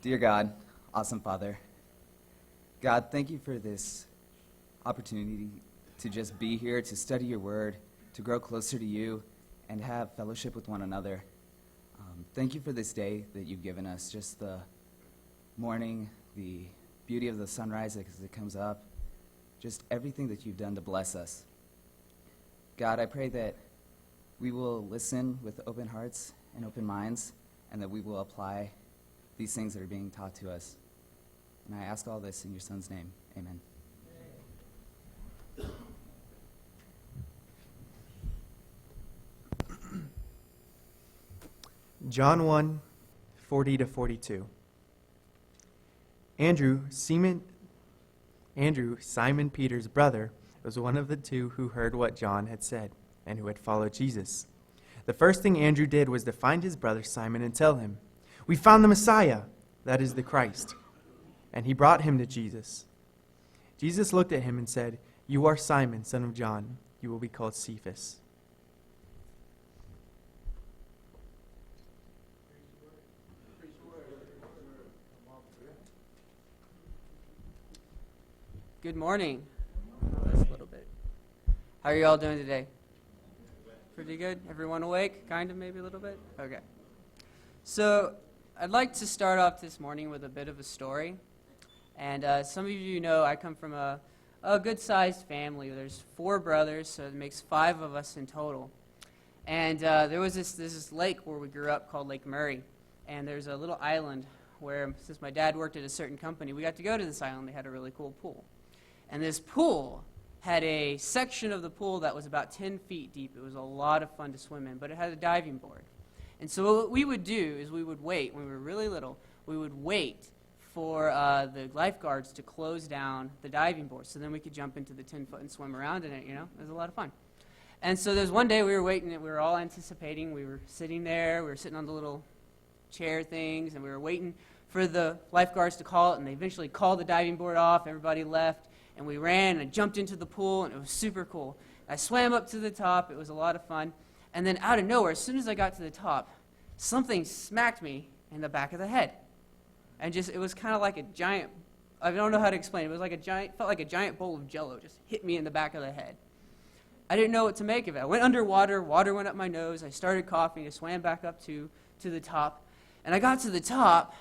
Dear God, awesome Father, God, thank you for this opportunity to just be here, to study your word, to grow closer to you, and have fellowship with one another. Thank you for this day that you've given us, just the morning, the beauty of the sunrise as it comes up, just everything that you've done to bless us. God, I pray that we will listen with open hearts and open minds, and that we will apply these things that are being taught to us. And I ask all this in your Son's name. Amen. John 1:40-42. Andrew, Simon Peter's brother, was one of the two who heard what John had said and who had followed Jesus. The first thing Andrew did was to find his brother Simon and tell him, "We found the Messiah," that is the Christ. And he brought him to Jesus. Jesus looked at him and said, "You are Simon, son of John. You will be called Cephas." Good morning. Just a little bit. How are you all doing today? Pretty good? Everyone awake? Kind of, maybe a little bit? Okay. So, I'd like to start off this morning with a bit of a story. And some of you know I come from a good-sized family. There's 4 brothers, so it makes 5 of us in total. And there was this lake where we grew up called Lake Murray. And there's a little island where, since my dad worked at a certain company, we got to go to this island. They had a really cool pool. And this pool had a section of the pool that was about 10 feet deep. It was a lot of fun to swim in, but it had a diving board. And so what we would do is we would wait, when we were really little, we would wait for the lifeguards to close down the diving board, so then we could jump into the 10-foot and swim around in it, you know? It was a lot of fun. And so there's one day we were waiting, and we were all anticipating. We were sitting there, we were sitting on the little chair things, and we were waiting for the lifeguards to call it, and they eventually called the diving board off. Everybody left. And we ran and jumped into the pool, and it was super cool. I swam up to the top. It was a lot of fun. And then out of nowhere, as soon as I got to the top, something smacked me in the back of the head. And it was kind of like a giant, I don't know how to explain it. It was like felt like a giant bowl of Jell-O just hit me in the back of the head. I didn't know what to make of it. I went underwater. Water went up my nose. I started coughing. I swam back up to the top. And I got to the top,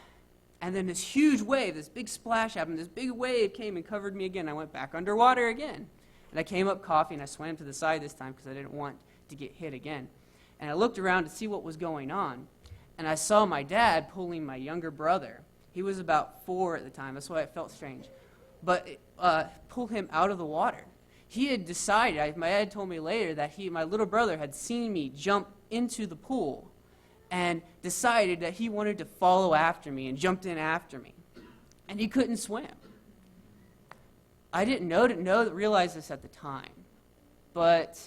and then this huge wave, this big splash happened. This big wave came and covered me again. I went back underwater again. And I came up coughing. I swam to the side this time because I didn't want to get hit again. And I looked around to see what was going on. And I saw my dad pulling my younger brother. He was about 4 at the time. That's why it felt strange. But pull him out of the water. He had decided, my dad told me later, that my little brother had seen me jump into the pool and decided that he wanted to follow after me and jumped in after me. And he couldn't swim. I didn't realize this at the time, but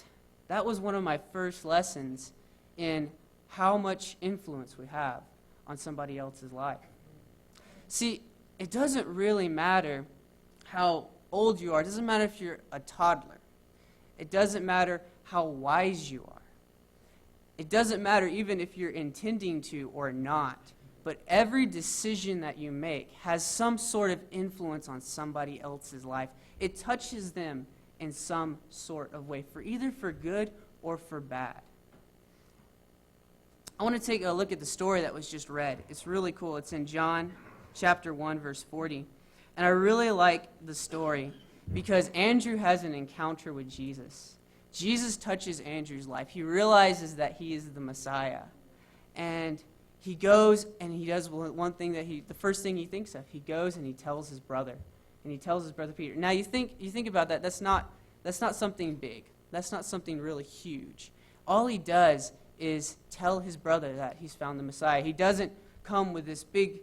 that was one of my first lessons in how much influence we have on somebody else's life. See, it doesn't really matter how old you are. It doesn't matter if you're a toddler. It doesn't matter how wise you are. It doesn't matter even if you're intending to or not, but every decision that you make has some sort of influence on somebody else's life. It touches them in some sort of way, either for good or for bad. I want to take a look at the story that was just read. It's really cool. It's in John chapter 1, verse 40. And I really like the story because Andrew has an encounter with Jesus. Jesus touches Andrew's life. He realizes that he is the Messiah. And he goes and he does one thing the first thing he thinks of. He goes and he tells his brother. And he tells his brother Peter. Now you think about that, that's not something big. That's not something really huge. All he does is tell his brother that he's found the Messiah. He doesn't come with this big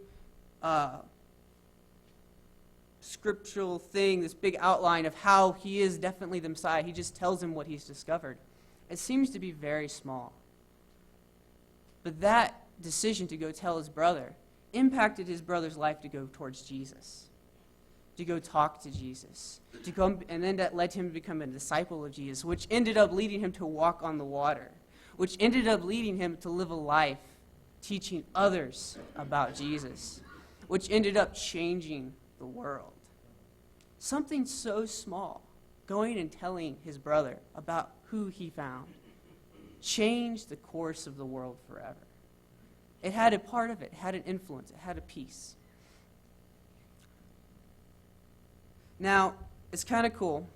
scriptural thing, this big outline of how he is definitely the Messiah. He just tells him what he's discovered. It seems to be very small. But that decision to go tell his brother impacted his brother's life to go towards Jesus, to go talk to Jesus, and then that led him to become a disciple of Jesus, which ended up leading him to walk on the water, which ended up leading him to live a life teaching others about Jesus, which ended up changing the world. Something so small, going and telling his brother about who he found, changed the course of the world forever. It had a part of it, it had an influence, it had a piece. Now, it's kind of cool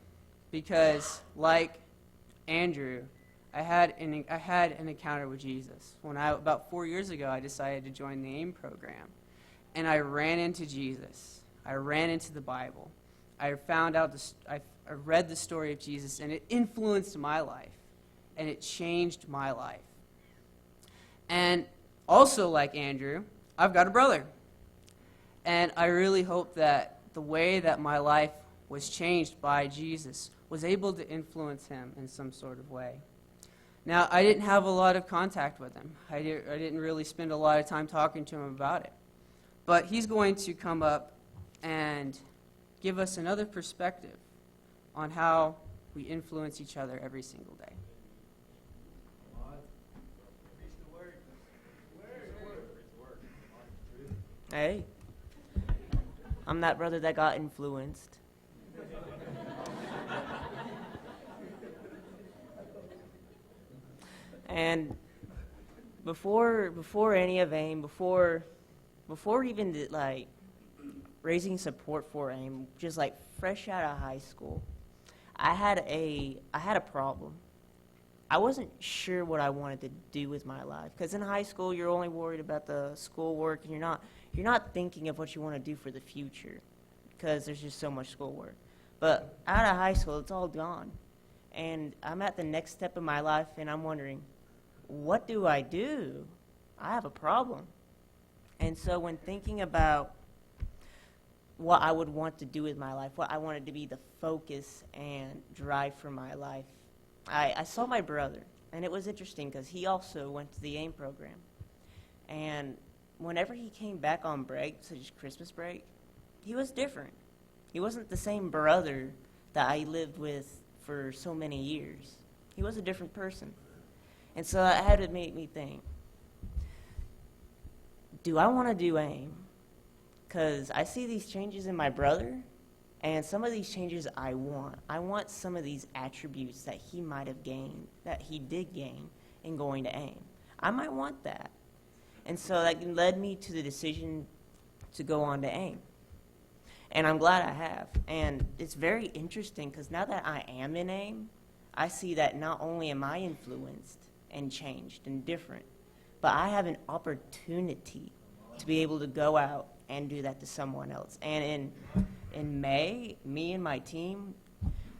because, like Andrew, I had an encounter with Jesus. About 4 years ago, I decided to join the AIM program. And I ran into Jesus. I ran into the Bible. I found out, I read the story of Jesus, and it influenced my life. And it changed my life. And also, like Andrew, I've got a brother. And I really hope that the way that my life was changed by Jesus was able to influence him in some sort of way. Now, I didn't have a lot of contact with him. I didn't really spend a lot of time talking to him about it. But he's going to come up and give us another perspective on how we influence each other every single day. Hey, I'm that brother that got influenced. And before any of AIM, before even raising support for AIM, just like fresh out of high school, I had a problem. I wasn't sure what I wanted to do with my life, because in high school you're only worried about the schoolwork, and you're not thinking of what you want to do for the future, because there's just so much schoolwork. But out of high school, it's all gone, and I'm at the next step in my life, and I'm wondering, what do? I have a problem. And so when thinking about what I would want to do with my life, what I wanted to be the focus and drive for my life, I saw my brother, and it was interesting because he also went to the AIM program. And whenever he came back on break, such as Christmas break, he was different. He wasn't the same brother that I lived with for so many years. He was a different person. And so that had to make me think, do I want to do AIM? Because I see these changes in my brother, and some of these changes I want. I want some of these attributes that he might have gained, that he did gain in going to AIM. I might want that. And so that led me to the decision to go on to AIM. And I'm glad I have. And it's very interesting because now that I am in AIM, I see that not only am I influenced and changed and different, but I have an opportunity to be able to go out and do that to someone else. And in May, me and my team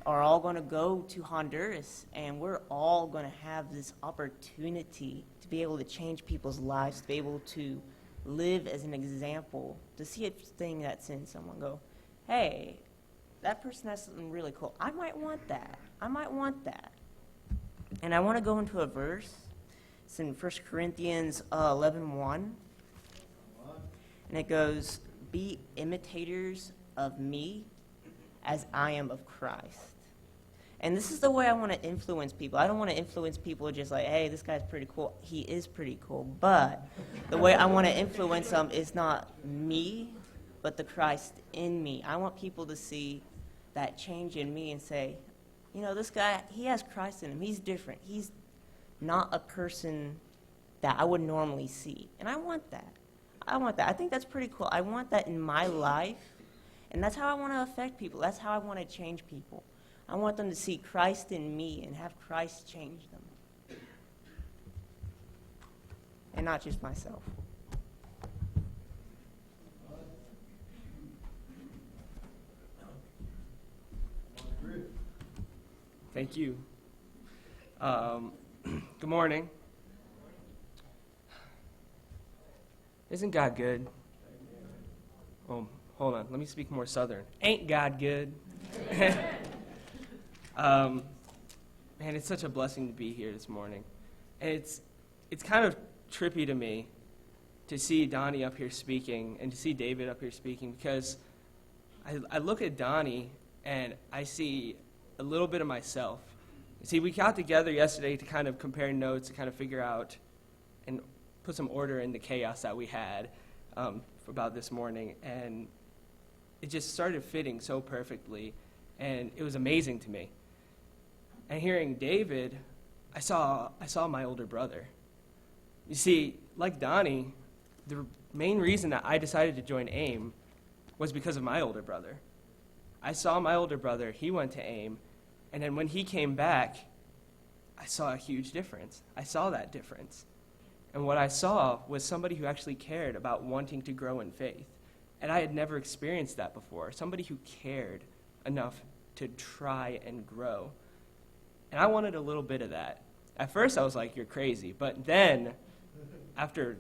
are all going to go to Honduras, and we're all going to have this opportunity to be able to change people's lives, to be able to live as an example, to see a thing that's in someone, go, hey, that person has something really cool. I might want that. I might want that. And I want to go into a verse. It's in 1 Corinthians 11:1. And it goes, be imitators of me as I am of Christ. And this is the way I want to influence people. I don't want to influence people just like, hey, this guy's pretty cool. He is pretty cool. But the way I want to influence them is not me, but the Christ in me. I want people to see that change in me and say, you know, this guy, he has Christ in him. He's different. He's not a person that I would normally see. And I want that. I think that's pretty cool. I want that in my life, and that's how I want to affect people. That's how I want to change people. I want them to see Christ in me and have Christ change them, and not just myself. Thank you. Good morning. Isn't God good? Oh, hold on. Let me speak more Southern. Ain't God good? Man, it's such a blessing to be here this morning. And it's kind of trippy to me to see Donnie up here speaking and to see David up here speaking, because I look at Donnie and I see a little bit of myself. See, we got together yesterday to kind of compare notes, to kind of figure out and put some order in the chaos that we had. about this morning, and it just started fitting so perfectly, and it was amazing to me. And hearing David, I saw my older brother. You see, like Donnie, the main reason that I decided to join AIM was because of my older brother. I saw my older brother, he went to AIM, and then when he came back, I saw a huge difference. I saw that difference. And what I saw was somebody who actually cared about wanting to grow in faith. And I had never experienced that before. Somebody who cared enough to try and grow. And I wanted a little bit of that. At first I was like, you're crazy. But then, after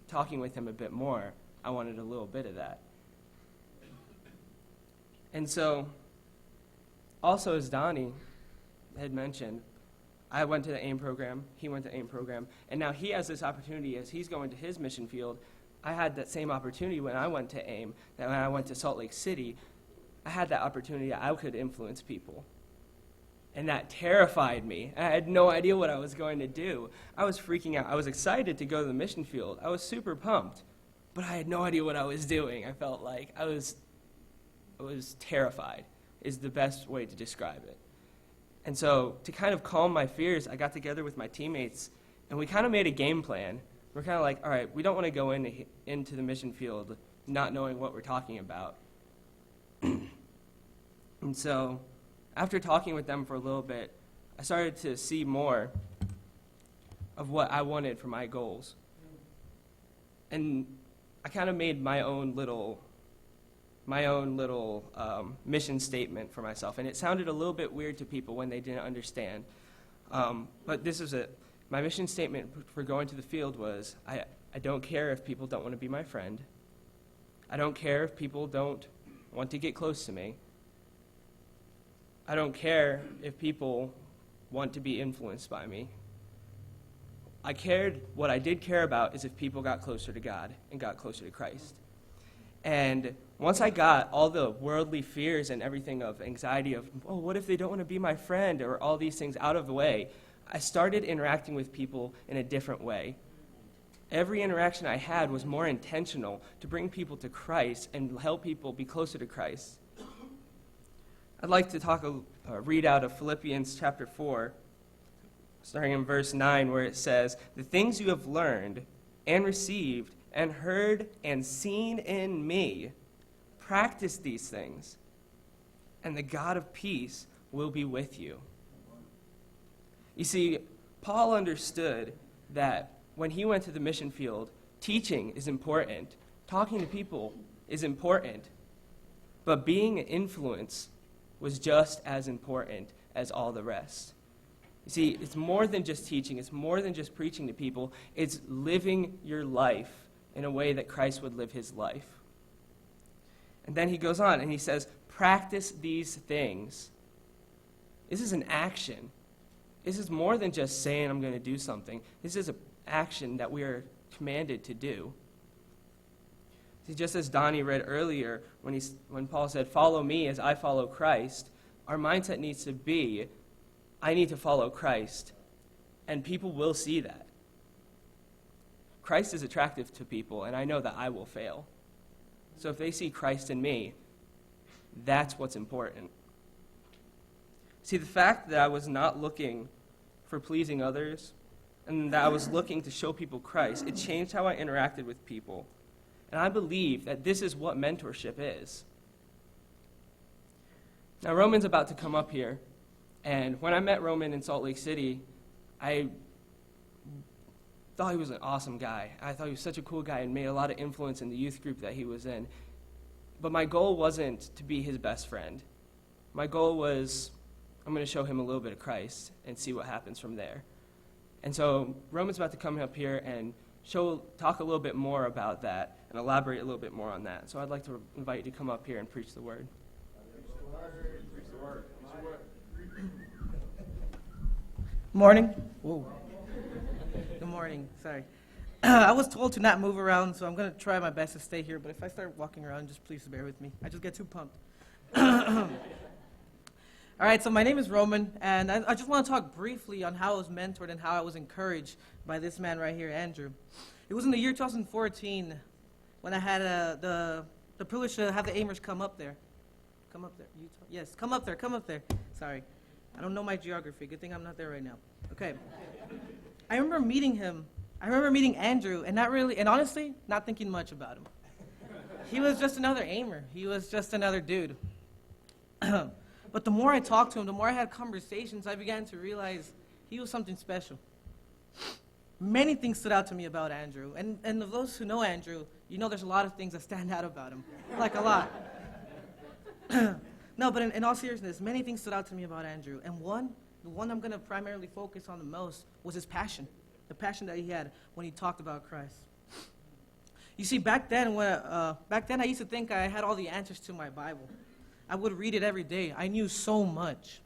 talking with him a bit more, I wanted a little bit of that. And so, also as Donnie had mentioned, I went to the AIM program, he went to AIM program, and now he has this opportunity as he's going to his mission field. I had that same opportunity when I went to AIM, that when I went to Salt Lake City, I had that opportunity that I could influence people. And that terrified me. I had no idea what I was going to do. I was freaking out. I was excited to go to the mission field. I was super pumped, but I had no idea what I was doing. I felt like I was terrified, is the best way to describe it. And so to kind of calm my fears, I got together with my teammates, and we kind of made a game plan. We're kind of like, all right, we don't want to go into the mission field not knowing what we're talking about. And so after talking with them for a little bit, I started to see more of what I wanted for my goals. And I kind of made my own little mission statement for myself. And it sounded a little bit weird to people when they didn't understand. But this is it. My mission statement for going to the field was, I don't care if people don't want to be my friend. I don't care if people don't want to get close to me. I don't care if people want to be influenced by me. What I did care about is if people got closer to God and got closer to Christ. And once I got all the worldly fears and everything of anxiety of, oh, what if they don't want to be my friend, or all these things out of the way, I started interacting with people in a different way. Every interaction I had was more intentional to bring people to Christ and help people be closer to Christ. I'd like to read out of Philippians chapter 4, starting in verse 9, where it says, "The things you have learned and received and heard and seen in me, practice these things, and the God of peace will be with you." You see, Paul understood that when he went to the mission field, teaching is important, talking to people is important, but being an influence was just as important as all the rest. You see, it's more than just teaching, it's more than just preaching to people, it's living your life in a way that Christ would live his life. And then he goes on and he says, practice these things. This is an action. This is more than just saying I'm going to do something. This is an action that we are commanded to do. See, just as Donnie read earlier, when Paul said, follow me as I follow Christ, our mindset needs to be, I need to follow Christ, and people will see that. Christ is attractive to people, and I know that I will fail. So if they see Christ in me, that's what's important. See, the fact that I was not looking for pleasing others, and that I was looking to show people Christ, it changed how I interacted with people. And I believe that this is what mentorship is. Now, Roman's about to come up here, and when I met Roman in Salt Lake City, I thought he was an awesome guy. I thought he was such a cool guy and made a lot of influence in the youth group that he was in. But my goal wasn't to be his best friend. My goal was, I'm going to show him a little bit of Christ and see what happens from there. And so Roman's about to come up here and talk a little bit more about that and elaborate a little bit more on that. So I'd like to invite you to come up here and preach the word. Morning. Whoa. Good morning. Sorry. I was told to not move around, so I'm going to try my best to stay here. But if I start walking around, just please bear with me. I just get too pumped. All right, so my name is Roman, and I just want to talk briefly on how I was mentored and how I was encouraged by this man right here, Andrew. It was in the year 2014 when I had the privilege to have the Amers come up there. Come up there. Utah. Yes, come up there, come up there. Sorry. I don't know my geography. Good thing I'm not there right now. Okay. I remember meeting him. I remember meeting Andrew, and honestly, not thinking much about him. He was just another Amer. He was just another dude. But the more I talked to him, the more I had conversations, I began to realize he was something special. Many things stood out to me about Andrew. And of those who know Andrew, you know there's a lot of things that stand out about him. Like a lot. No, but in all seriousness, many things stood out to me about Andrew. And the one I'm going to primarily focus on the most was his passion. The passion that he had when he talked about Christ. You see, back then I used to think I had all the answers to my Bible. I would read it every day. I knew so much.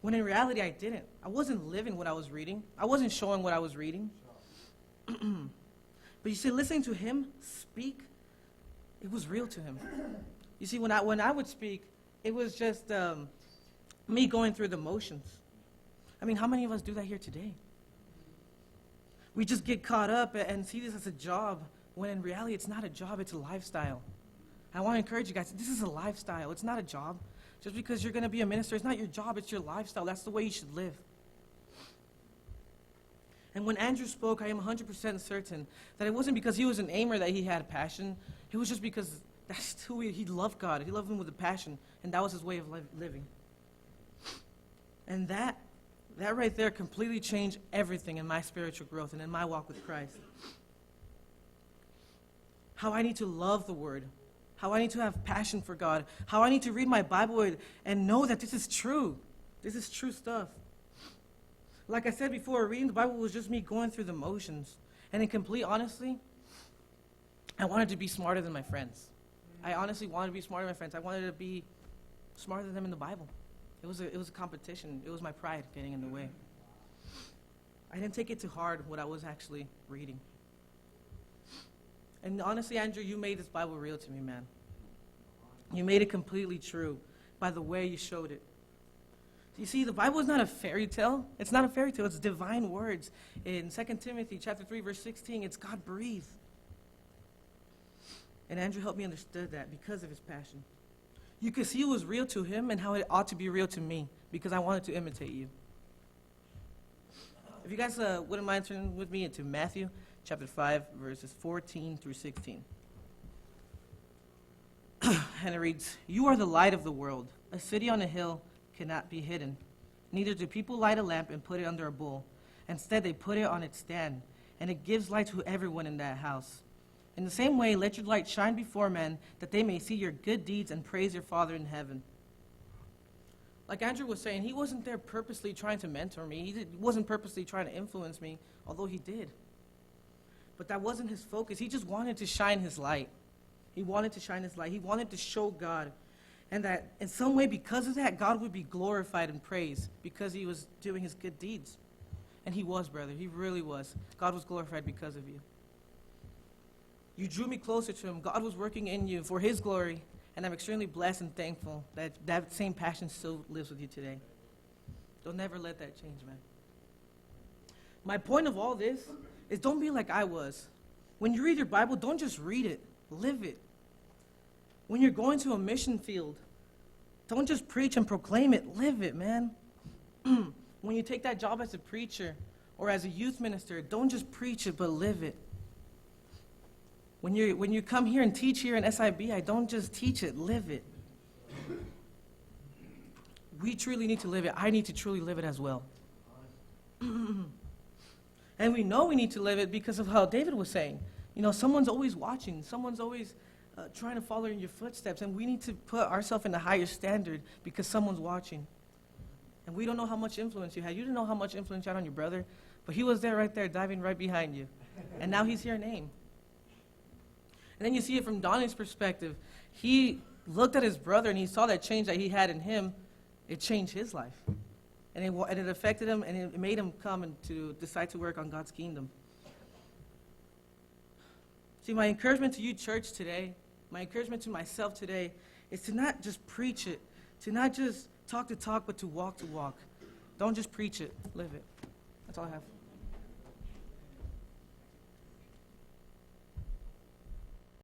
When in reality, I didn't. I wasn't living what I was reading. I wasn't showing what I was reading. But you see, listening to him speak, it was real to him. You see, when I would speak, it was just me going through the motions. I mean, how many of us do that here today? We just get caught up and see this as a job, when in reality, it's not a job, it's a lifestyle. I want to encourage you guys, this is a lifestyle, it's not a job. Just because you're going to be a minister, it's not your job, it's your lifestyle. That's the way you should live. And when Andrew spoke, I am 100% certain that it wasn't because he was an Amer that he had passion. It was just because that's who he loved God. He loved him with a passion, and that was his way of living. And that right there completely changed everything in my spiritual growth and in my walk with Christ. How I need to love the Word. How I need to have passion for God. How I need to read my Bible and know that this is true. This is true stuff. Like I said before, reading the Bible was just me going through the motions. And in complete honesty, I wanted to be smarter than my friends. I honestly wanted to be smarter than my friends. I wanted to be smarter than them in the Bible. It was a competition. It was my pride getting in the way. I didn't take it too hard what I was actually reading. And honestly, Andrew, you made this Bible real to me, man. You made it completely true by the way you showed it. You see, the Bible is not a fairy tale. It's not a fairy tale. It's divine words. In 2 Timothy chapter 3, verse 16, it's God-breathed. And Andrew helped me understand that because of his passion. You could see it was real to him and how it ought to be real to me because I wanted to imitate you. If you guys wouldn't mind turning with me into Matthew chapter 5, verses 14 through 16. And it reads, "You are the light of the world. A city on a hill cannot be hidden. Neither do people light a lamp and put it under a bowl. Instead, they put it on its stand, and it gives light to everyone in that house. In the same way, let your light shine before men, that they may see your good deeds and praise your Father in heaven." Like Andrew was saying, he wasn't there purposely trying to mentor me. He wasn't purposely trying to influence me, although he did. But that wasn't his focus. He just wanted to shine his light. He wanted to shine his light. He wanted to show God. And that in some way, because of that, God would be glorified and praised because he was doing his good deeds. And he was, brother. He really was. God was glorified because of you. You drew me closer to him. God was working in you for his glory. And I'm extremely blessed and thankful that that same passion still lives with you today. Don't never let that change, man. My point of all this is don't be like I was. When you read your Bible, don't just read it. Live it. When you're going to a mission field, don't just preach and proclaim it. Live it, man. When you take that job as a preacher or as a youth minister, don't just preach it, but live it. When you come here and teach here in SIBI, don't just teach it, live it. We truly need to live it. I need to truly live it as well. And we know we need to live it because of how David was saying. You know, someone's always watching. Someone's always trying to follow in your footsteps. And we need to put ourselves in a higher standard because someone's watching. And we don't know how much influence you had. You didn't know how much influence you had on your brother, but he was there right there, diving right behind you. And now he's your name. And then you see it from Donnie's perspective. He looked at his brother and he saw that change that he had in him. It changed his life. And it affected him and it made him come and to decide to work on God's kingdom. See, my encouragement to you, church, today, my encouragement to myself today is to not just preach it, to not just talk the talk, but to walk the walk. Don't just preach it, live it. That's all I have.